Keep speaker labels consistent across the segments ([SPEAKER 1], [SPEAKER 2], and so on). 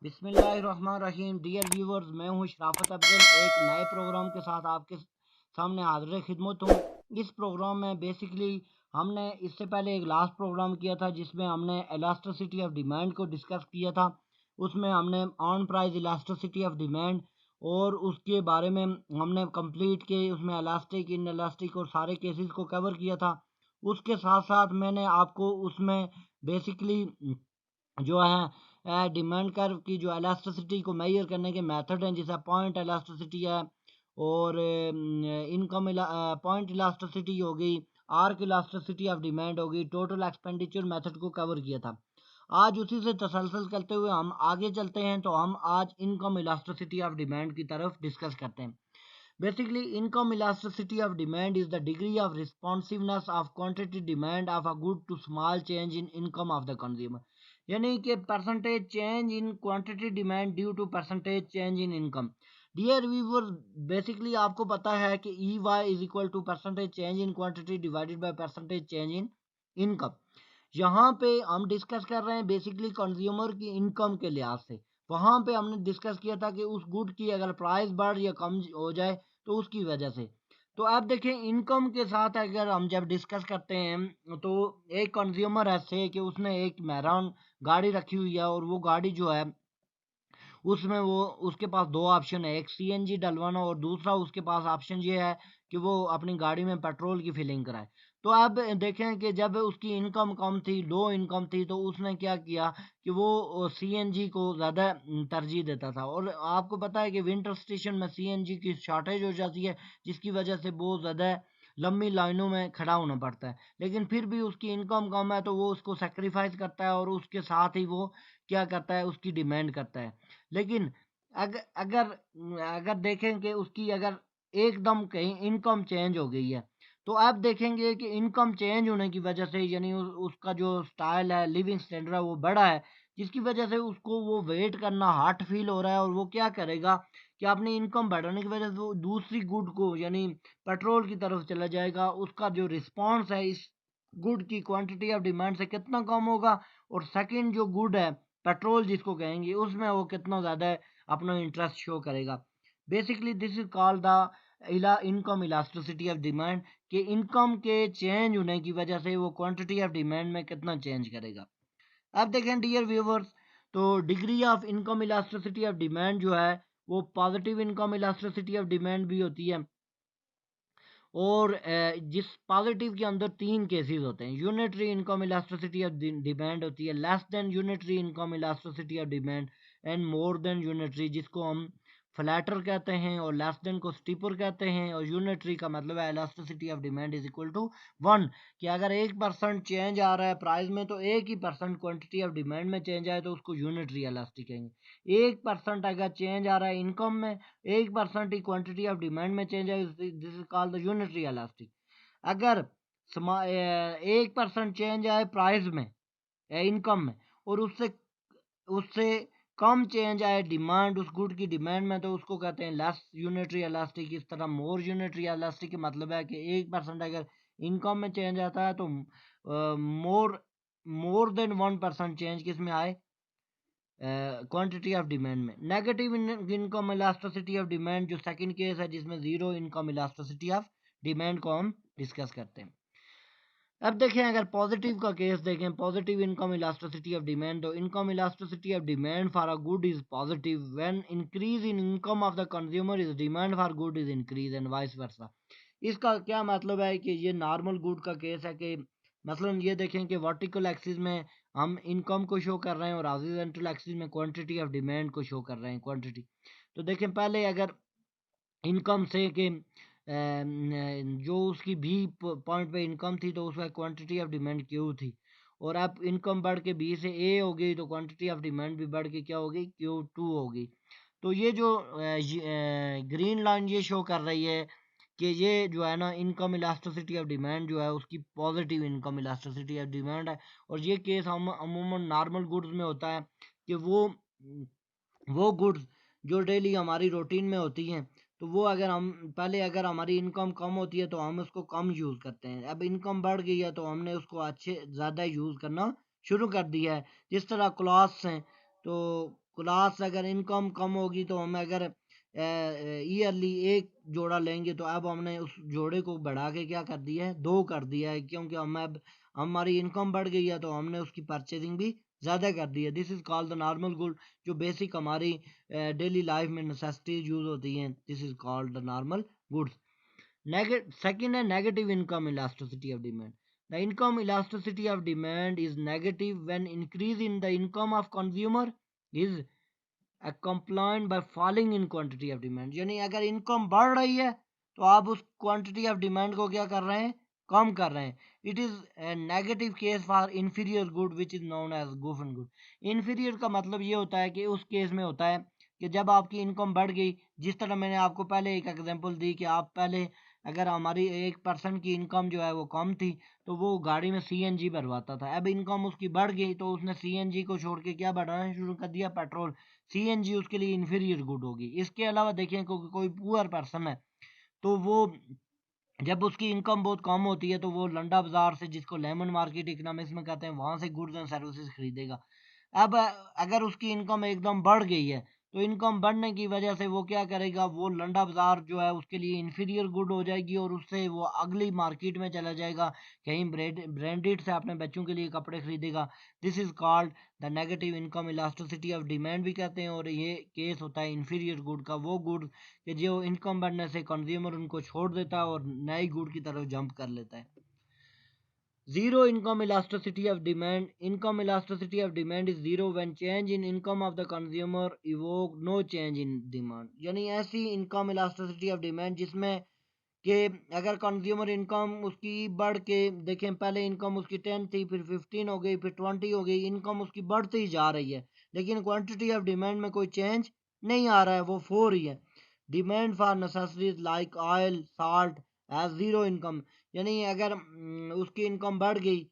[SPEAKER 1] बिस्मिल्लाहिर्रहमानिर्रहीम। Dear viewers, मैं हूं शराफत अफजल, एक नए प्रोग्राम के साथ आपके सामने हाजिर खिदमत हूं। इस प्रोग्राम में बेसिकली हमने इससे पहले एक लास्ट प्रोग्राम किया था जिसमें हमने इलास्टिसिटी ऑफ डिमांड को डिस्कस किया था। उसमें हमने on price elasticity of demand और उसके बारे में हमने कंप्लीट किए, उसमें इलास्टिक इन इलास्टिक और सारे केसेस को कवर किया था। उसके साथ साथ मैंने आपको उसमें बेसिकली जो है डिमांड कर्व की जो इलास्टिसिटी को मेजर करने के मेथड हैं, जैसे पॉइंट इलास्टिसिटी है और इनकम पॉइंट इलास्टिसिटी हो गई, आर्क इलास्टिसिटी ऑफ डिमांड हो गई, टोटल एक्सपेंडिचर मेथड को कवर किया था। आज उसी से तसलसल करते हुए हम आगे चलते हैं, तो हम आज इनकम इलास्टिसिटी ऑफ डिमांड की तरफ डिस्कस करते हैं। Basically, income elasticity of demand is the degree of responsiveness of quantity demand of a good to small change in income of the consumer. यानी कि percentage change in quantity demand due to percentage change in income. Dear viewer, basically आपको पता है कि E Y is equal to percentage change in quantity divided by percentage change in income. यहाँ पे हम discuss कर रहे हैं बेसिकली कंज्यूमर की इनकम के लिहाज से। वहाँ पे हमने डिस्कस किया था कि उस गुड की अगर प्राइस बढ़ या कम हो जाए तो उसकी वजह से। तो आप देखें, इनकम के साथ अगर हम जब डिस्कस करते हैं तो एक कंज्यूमर ऐसे कि उसने एक मैरान गाड़ी रखी हुई है और वो गाड़ी जो है उसमें वो उसके पास दो ऑप्शन है, एक सीएनजी डलवाना और दूसरा उसके पास ऑप्शन ये है कि वो अपनी गाड़ी में पेट्रोल की फिलिंग कराए। तो अब देखें कि जब उसकी इनकम कम थी, लो इनकम थी, तो उसने क्या किया कि वो सीएनजी को ज़्यादा तरजीह देता था। और आपको पता है कि विंटर स्टेशन में सीएनजी की शॉर्टेज हो जाती है, जिसकी वजह से बहुत ज़्यादा लंबी लाइनों में खड़ा होना पड़ता है। लेकिन फिर भी उसकी इनकम कम है तो वो उसको सेक्रीफाइस करता है और उसके साथ ही वो क्या करता है, उसकी डिमांड करता है। लेकिन अगर अगर अगर देखें कि उसकी अगर एकदम कहीं इनकम चेंज हो गई है, तो आप देखेंगे कि इनकम चेंज होने की वजह से यानी उसका जो स्टाइल है, लिविंग स्टैंडर्ड है, वो बढ़ा है, जिसकी वजह से उसको वो वेट करना हार्ड फील हो रहा है। और वो क्या करेगा कि अपनी इनकम बढ़ाने की वजह से वो दूसरी गुड को यानी पेट्रोल की तरफ चला जाएगा। उसका जो रिस्पॉन्स है इस गुड की क्वांटिटी ऑफ डिमांड से कितना कम होगा, और सेकंड जो गुड है पेट्रोल जिसको कहेंगे, उसमें वो कितना ज़्यादा अपना इंटरेस्ट शो करेगा। Basically this is called the income elasticity of demand, कि इनकम के चेंज होने की वजह से वो क्वांटिटी ऑफ डिमांड में कितना चेंज करेगा। अब देखें डियर व्यूवर्स, तो degree of income elasticity of demand जो है वो positive income elasticity of demand भी होती है। और जिस पॉजिटिव के अंदर तीन केसेस होते हैं, unitary income elasticity of demand होती है, less than unitary income elasticity of demand and more than unitary, जिसको हम फ्लैटर कहते हैं, और लेस देन को स्टीपर कहते हैं। और यूनिटरी का मतलब है elasticity of demand is equal to 1, कि अगर 1% चेंज आ रहा है प्राइस में तो 1% क्वांटिटी ऑफ डिमांड में चेंज आए तो उसको यूनिटरी इलास्टिक कहेंगे। 1% अगर चेंज आ रहा है इनकम में, 1% ही क्वांटिटी ऑफ डिमांड में चेंज है, this is called the unitary elastic. अगर 1% चेंज आए प्राइस में या इनकम में, और उससे उससे कम चेंज आए डिमांड, उस गुड की डिमांड में, तो उसको कहते हैं लेस यूनिटरी इलास्टिक। इस तरह मोर यूनिटरी इलास्टिक का मतलब है कि 1% अगर इनकम में चेंज आता है तो मोर मोर देन 1% चेंज किस में आए, क्वांटिटी ऑफ डिमांड में। Negative income elasticity of demand जो सेकंड केस है, जिसमें zero income elasticity of demand को हम डिस्कस करते हैं। अब देखें, अगर पॉजिटिव का केस देखें, positive income elasticity of demand, तो income elasticity of demand for a good is positive when increase in income of the consumer is demand for good is increase and vice versa. इसका क्या मतलब है कि ये normal good का case है कि मसलन ये देखें कि वर्टिकल एक्सिस में हम इनकम को शो कर रहे हैं और हॉरिजॉन्टल एक्सिस में क्वांटिटी ऑफ डिमांड को शो कर रहे हैं, क्वांटिटी। तो देखें, पहले अगर इनकम से कि जो उसकी बी पॉइंट पे इनकम थी तो उसका क्वांटिटी ऑफ डिमांड क्यू थी, और अब इनकम बढ़ के बी से ए हो गई तो क्वांटिटी ऑफ डिमांड भी बढ़ के क्या हो गई, Q2 हो गई। तो ये जो ग्रीन लाइन ये शो कर रही है कि ये जो है ना इनकम इलास्टिसिटी ऑफ डिमांड जो है उसकी positive income elasticity of demand है। और ये केस हम अमूमन नॉर्मल गुड्स में होता है कि वो गुड्स जो डेली हमारी रूटीन में होती हैं, तो वो अगर हम पहले अगर हमारी इनकम कम होती है तो हम उसको कम यूज़ करते हैं। अब इनकम बढ़ गई है तो हमने उसको अच्छे ज़्यादा यूज़ करना शुरू कर दिया है। जिस तरह क्लॉथ्स हैं, तो क्लास अगर इनकम कम होगी तो हम अगर ईयरली एक जोड़ा लेंगे तो अब हमने उस जोड़े को बढ़ा के क्या कर दिया है, 2 कर दिया है, क्योंकि हम अब हमारी इनकम बढ़ गई है तो हमने उसकी परचेजिंग भी ज़्यादा कर दी है। This is called the normal good, जो बेसिक हमारी डेली लाइफ में नेसेसिटीज यूज़ होती हैं, this is called the normal goods. Second है negative income elasticity of demand. The income elasticity of demand is negative when increase in the income of consumer is accompanied by falling in quantity of demand. यानी अगर income बढ़ रही है तो आप उस quantity of demand को क्या कर रहे हैं, कम कर रहे हैं। It is negative case for inferior good which is known as Giffen good. Inferior का मतलब ये होता है कि उस केस में होता है कि जब आपकी इनकम बढ़ गई, जिस तरह मैंने आपको पहले एक एग्जांपल दी कि आप पहले अगर हमारी एक पर्सन की इनकम जो है वो कम थी तो वो गाड़ी में सीएनजी भरवाता था। अब इनकम उसकी बढ़ गई तो उसने सीएनजी को छोड़ के क्या बढ़ाना शुरू कर दिया, पेट्रोल। सीएनजी उसके लिए इंफीरियर गुड होगी। इसके अलावा देखें कोई पुअर पर्सन है तो वो जब उसकी इनकम बहुत कम होती है तो वो लंडा बाजार से, जिसको लेमन मार्केट इकोनॉमिक्स में कहते हैं, वहां से गुड्स एंड सर्विसेज खरीदेगा। अब अगर उसकी इनकम एकदम बढ़ गई है तो इनकम बढ़ने की वजह से वो क्या करेगा, वो लंडा बाजार जो है उसके लिए इंफीरियर गुड हो जाएगी और उससे वो अगली मार्केट में चला जाएगा, कहीं ब्रांडेड से अपने बच्चों के लिए कपड़े खरीदेगा। This is called the negative income elasticity of demand भी कहते हैं। और ये केस होता है इंफीरियर गुड का, वो गुड कि जो इनकम बढ़ने से कंज्यूमर उनको छोड़ देता है और नए गुड की तरफ जंप कर लेता है। Zero income elasticity of demand. Income elasticity of demand is zero when change in income of the consumer evoke no change in demand. यानी ऐसी income elasticity of demand जिसमें कि अगर कंज्यूमर इनकम उसकी बढ़ के, देखें पहले इनकम उसकी 10 थी, फिर 15 हो गई, फिर 20 हो गई, इनकम उसकी बढ़ती ही जा रही है, लेकिन क्वांटिटी ऑफ डिमांड में कोई चेंज नहीं आ रहा है, वो 4 ही है। Demand for necessaries like oil salt as zero income. यानी अगर उसकी इनकम बढ़ गई,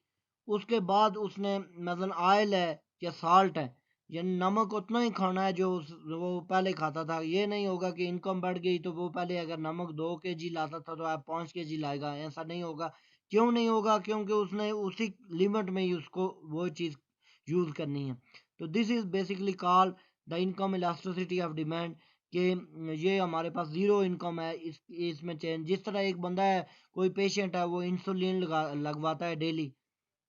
[SPEAKER 1] उसके बाद उसने मतलब ऑयल है या साल्ट है, यानी नमक उतना ही खाना है जो वो पहले खाता था। ये नहीं होगा कि इनकम बढ़ गई तो वो पहले अगर नमक 2 kg लाता था तो आप 5 kg लाएगा, ऐसा नहीं होगा। क्यों नहीं होगा? क्योंकि उसने उसी लिमिट में ही उसको वो चीज़ यूज़ करनी है। तो this is basically called the income elasticity of demand, कि ये हमारे पास ज़ीरो इनकम है। इसमें चेंज, जिस तरह एक बंदा है, कोई पेशेंट है, वो इंसुलिन लगवाता है डेली,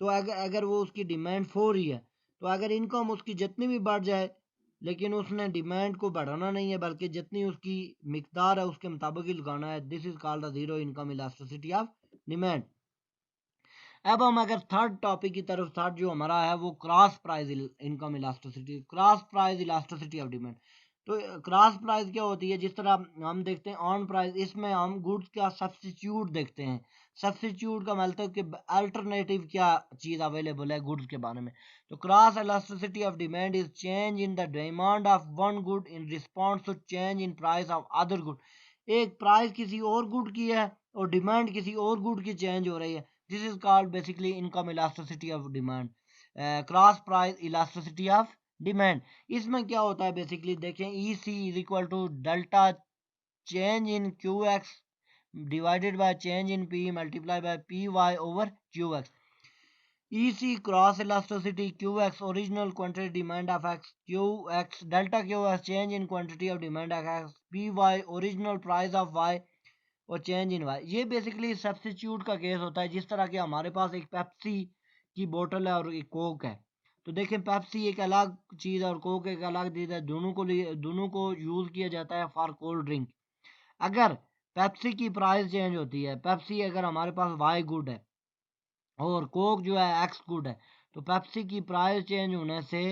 [SPEAKER 1] तो अगर अगर वो उसकी डिमांड 4 ही है तो अगर इनकम उसकी जितनी भी बढ़ जाए लेकिन उसने डिमांड को बढ़ाना नहीं है बल्कि जितनी उसकी मिकदार है उसके मुताबिक ही लगाना है, this is called the zero income elasticity of demand. अब हम अगर थर्ड टॉपिक की तरफ, थर्ड जो हमारा है वो cross price income elasticity, cross price elasticity of demand. तो क्रॉस प्राइस क्या होती है? जिस तरह हम देखते हैं ऑन प्राइस, इसमें हम गुड्स का सब्स्टिट्यूट देखते हैं। सब्स्टिट्यूट का मतलब कि अल्टरनेटिव क्या चीज़ अवेलेबल है गुड्स के बारे में। तो cross elasticity of demand is change in the demand of one good in response to change in price of other good. एक प्राइस किसी और गुड की है और डिमांड किसी और गुड की चेंज हो रही है, this is called basically income elasticity of demand, cross price elasticity of demand. इसमें क्या होता है बेसिकली, देखें, E C is equal to delta change in Q X divided by change in P multiply by P Y over Q X. EC cross elasticity QX original quantity demand of X, QX delta QX change in quantity of demand of X, PY original price of Y और change in Y. ये basically substitute का case होता है। जिस तरह के हमारे पास एक पेप्सी की बोतल है और एक कोक है, तो देखें पेप्सी एक अलग चीज़ है और कोक एक अलग चीज़ है, दोनों को यूज़ किया जाता है फॉर कोल्ड ड्रिंक। अगर पेप्सी की प्राइस चेंज होती है, पेप्सी अगर हमारे पास वाई गुड है और कोक जो है एक्स गुड है, तो पेप्सी की प्राइस चेंज होने से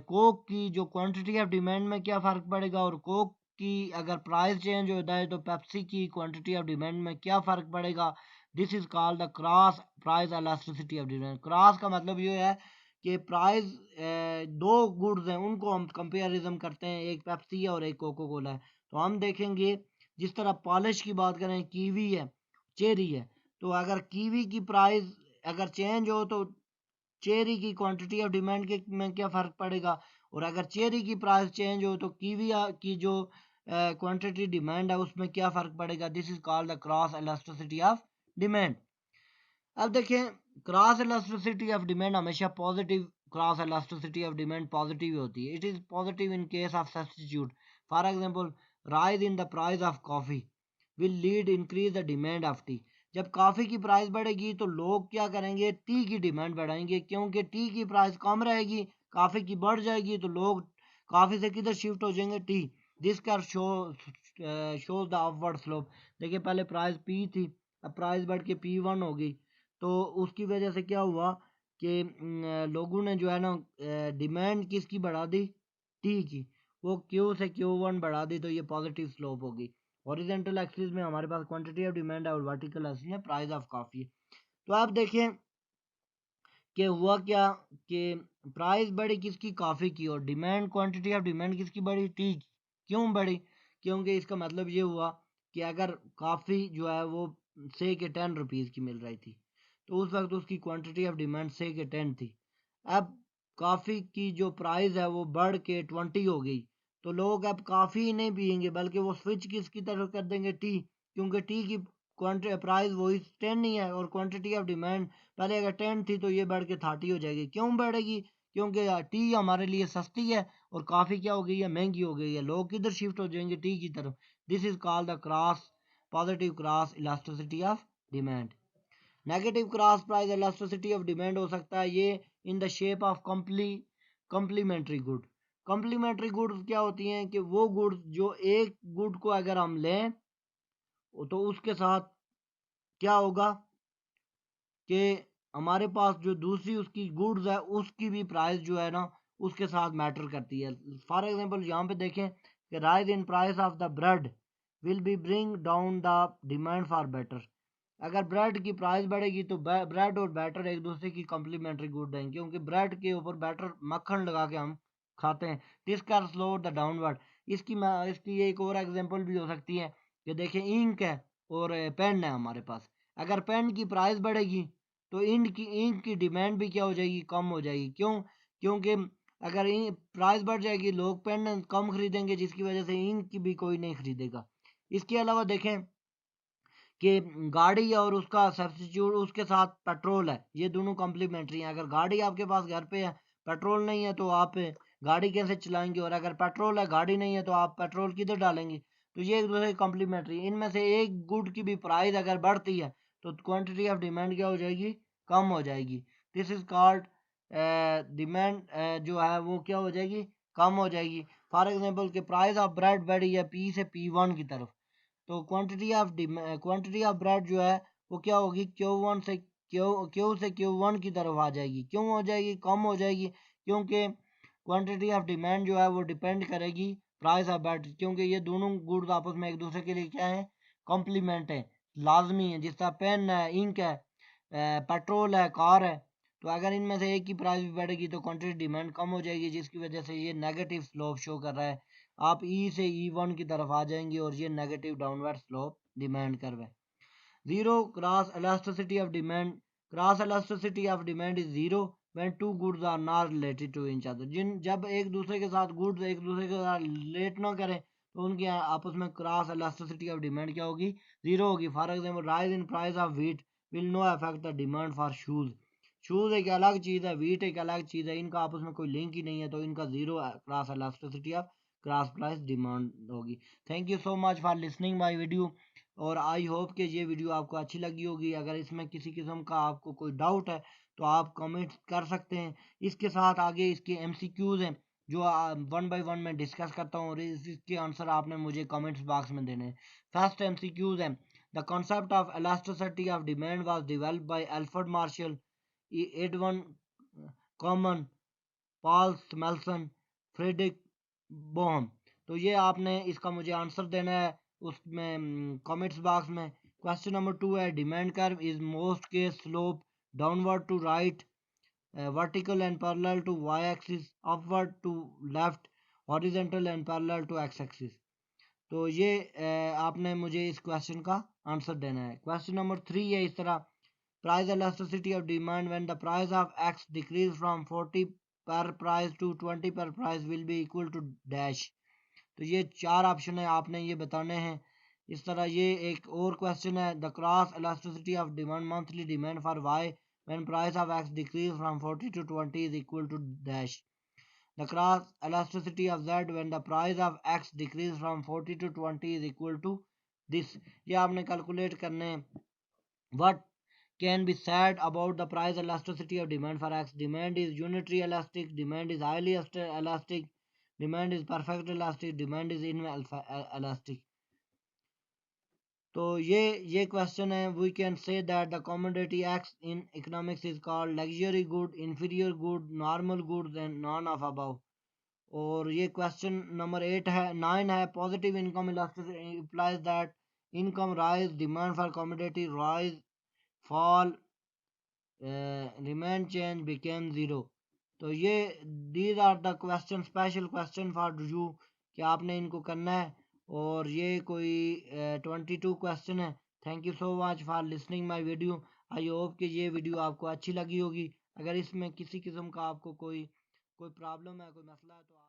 [SPEAKER 1] कोक की जो क्वांटिटी ऑफ डिमांड में क्या फ़र्क पड़ेगा, और कोक की अगर प्राइस चेंज होता है तो पेप्सी की क्वांटिटी ऑफ डिमांड में क्या फ़र्क पड़ेगा। This is called the cross price elasticity of demand. Cross का मतलब ये है कि प्राइस दो गुड्स हैं उनको हम कंपेरिज्म करते हैं, एक पेप्सी है और एक कोको कोला है। तो हम देखेंगे जिस तरह पॉलिश की बात करें, कीवी है, चेरी है, तो अगर कीवी की प्राइस अगर चेंज हो तो चेरी की क्वांटिटी ऑफ डिमांड के में क्या फ़र्क पड़ेगा, और अगर चेरी की प्राइस चेंज हो तो कीवी की जो क्वांटिटी डिमांड है उसमें क्या फ़र्क पड़ेगा। This is called the cross elasticity of demand. अब देखें, क्रॉस इलास्टिसिटी ऑफ डिमांड हमेशा positive cross elasticity of demand positive होती है. It is positive in case of substitute. For example, rise in the price of coffee will lead increase the demand of T. जब coffee की price बढ़ेगी तो लोग क्या करेंगे, टी की डिमांड बढ़ाएंगे, क्योंकि टी की प्राइस कम रहेगी, कॉफी की बढ़ जाएगी, तो लोग कॉफी से किधर शिफ्ट हो जाएंगे, टी. दिस कर शोज द अपवर्ड स्लोप. देखिए पहले प्राइस पी थी, अब प्राइस बढ़ के P1 हो गई, तो उसकी वजह से क्या हुआ कि लोगों ने जो है ना डिमांड किसकी बढ़ा दी, टी की. वो क्यू से Q1 बढ़ा दी, तो ये पॉजिटिव स्लोप होगी. हॉरिजॉन्टल एक्सिस में हमारे पास क्वांटिटी ऑफ डिमांड है और वर्टिकल एक्सिस में प्राइस ऑफ कॉफी. तो आप देखें कि हुआ क्या कि प्राइस बढ़ी किसकी, कॉफी की, और डिमांड, क्वांटिटी ऑफ डिमांड किसकी बढ़ी, टी की. क्यों बढ़ी, क्योंकि इसका मतलब ये हुआ कि अगर कॉफी जो है वो से के 10 रुपीज़ की मिल रही थी, तो उस वक्त उसकी क्वांटिटी ऑफ डिमांड से के 10 थी. अब कॉफ़ी की जो प्राइस है वो बढ़ के 20 हो गई, तो लोग अब कॉफ़ी ही नहीं पियेंगे, बल्कि वो स्विच किसकी तरफ कर देंगे, टी. क्योंकि टी की प्राइस वही 10 ही है, और क्वांटिटी ऑफ डिमांड पहले अगर 10 थी तो ये बढ़ के 30 हो जाएगी. क्यों बढ़ेगी, क्योंकि टी हमारे लिए सस्ती है और कॉफ़ी क्या हो गई है, महंगी हो गई है. लोग किधर शिफ्ट हो जाएंगे, टी की तरफ. This is called the cross positive cross elasticity of demand. Negative cross price elasticity of demand हो सकता है ये in the shape of complementary good. Complementary goods क्या होती हैं कि वो गुड्स जो एक गुड को अगर हम लें तो उसके साथ क्या होगा कि हमारे पास जो दूसरी उसकी गुड्स है उसकी भी प्राइस जो है ना उसके साथ मैटर करती है. फॉर एग्जांपल यहाँ पे देखें कि rise in price of the bread will be bring down the demand for better. अगर ब्रेड की प्राइस बढ़ेगी तो ब्रेड और बैटर एक दूसरे की कम्प्लीमेंट्री गुड हैं, क्योंकि ब्रेड के ऊपर बैटर मक्खन लगा के हम खाते हैं. This can slow the downward. इसकी एक और एग्जांपल भी हो सकती है कि देखें इंक है और पेन है हमारे पास. अगर पेन की प्राइस बढ़ेगी तो इंक की डिमांड भी क्या हो जाएगी, कम हो जाएगी. क्यों, क्योंकि अगर प्राइस बढ़ जाएगी लोग पेन कम खरीदेंगे, जिसकी वजह से इंक की भी कोई नहीं खरीदेगा. इसके अलावा देखें कि गाड़ी और उसका सब्स्टिट्यूट उसके साथ पेट्रोल है, ये दोनों कॉम्प्लीमेंट्री हैं. अगर गाड़ी आपके पास घर पे है, पेट्रोल नहीं है, तो आप गाड़ी कैसे चलाएंगे, और अगर पेट्रोल है गाड़ी नहीं है तो आप पेट्रोल किधर डालेंगे. तो ये एक दूसरे कॉम्प्लीमेंट्री. इनमें से एक गुड की भी प्राइस अगर बढ़ती है तो क्वांटिटी ऑफ डिमांड क्या हो जाएगी, कम हो जाएगी. दिस इज कॉल्ड डिमांड जो है वो क्या हो जाएगी, कम हो जाएगी. फॉर एग्जाम्पल के प्राइस ऑफ ब्रेड बढ़ी है P से P1 की तरफ, तो क्वांटिटी ऑफ ब्रेड जो है वो क्या होगी, Q1 से Q1 की तरफ आ जाएगी. क्यों हो जाएगी, कम हो जाएगी, क्योंकि क्वांटिटी ऑफ डिमांड जो है वो डिपेंड करेगी प्राइस ऑफ ब्रेड, क्योंकि ये दोनों गुड्स आपस में एक दूसरे के लिए क्या है, कॉम्प्लीमेंट है, लाजमी है. जिस तरह पेन है, इंक है, पेट्रोल है, कार है, तो अगर इनमें से एक की प्राइस भी बढ़ेगी तो क्वांटिटी डिमांड कम हो जाएगी, जिसकी वजह से ये नेगेटिव स्लोप शो कर रहा है. आप E से E1 की तरफ आ जाएंगे और ये नेगेटिव डाउनवर्ड स्लोप डिमांड कर रहा है. Zero cross elasticity of demand. Cross elasticity of demand is zero when two goods are not related to each other. जब एक दूसरे के साथ गुड्स एक दूसरे के साथ रिलेट ना करें तो उनके आपस में क्रॉस इलास्टिसिटी ऑफ डिमांड क्या होगी, जीरो होगी. For example, rise in price of wheat will no affect the demand for shoes. Shoes एक अलग चीज़ है, व्हीट एक अलग चीज़ है, इनका आपस में कोई लिंक ही नहीं है, तो इनका zero cross elasticity of cross price demand होगी. Thank you so much for listening my video, और आई होप कि ये वीडियो आपको अच्छी लगी होगी. अगर इसमें किसी किस्म का आपको कोई डाउट है तो आप कमेंट कर सकते हैं. इसके साथ आगे इसके MCQs हैं जो 1 बाय 1 में डिस्कस करता हूँ, और इसके आंसर आपने मुझे कमेंट्स बॉक्स में देने हैं. फर्स्ट MCQs है, the concept of elasticity of demand was developed by Alfred Marshall, Edwin Cannan, Paul Samuelson, Frederic Benham. तो ये आपने इसका मुझे आंसर देना है उसमें कमेंट्स बॉक्स में. क्वेश्चन नंबर 2 है, demand curve is most case slope downward to right, vertical and parallel to y axis, upward to left, horizontal and parallel to x axis. तो ये आपने मुझे इस क्वेश्चन का आंसर देना है. क्वेश्चन नंबर 3 है इस तरह, price elasticity of demand when the price of x decrease from 40 per price to 20 per price will be equal to dash. तो ये 4 ऑप्शन है, आपने ये बताने हैं. इस तरह ये एक और क्वेश्चन है, the cross elasticity of demand monthly demand for y when price of X decrease from 40 to 20 is equal to dash. The cross elasticity of Z when the price of X decrease from 40 to 20 is equal to this. ये आपने calculate करने हैं. What can be said about the price elasticity of demand for X? Demand is unitary elastic, demand is highly elastic, demand is perfect elastic, demand is inelastic. तो ये question है. We can say that the commodity X in economics is called luxury good, inferior good, normal goods and none of above. और ये question number 9 है. Positive income elasticity implies that income rise, demand for commodity rise, fall, remain change became zero. तो ये these are the question, special question for you कि आपने इनको करना है. और ये कोई 22 क्वेश्चन है. Thank you so much for listening my video. I hope कि ये वीडियो आपको अच्छी लगी होगी. अगर इसमें किसी किस्म का आपको कोई प्रॉब्लम है, कोई मसला है तो आप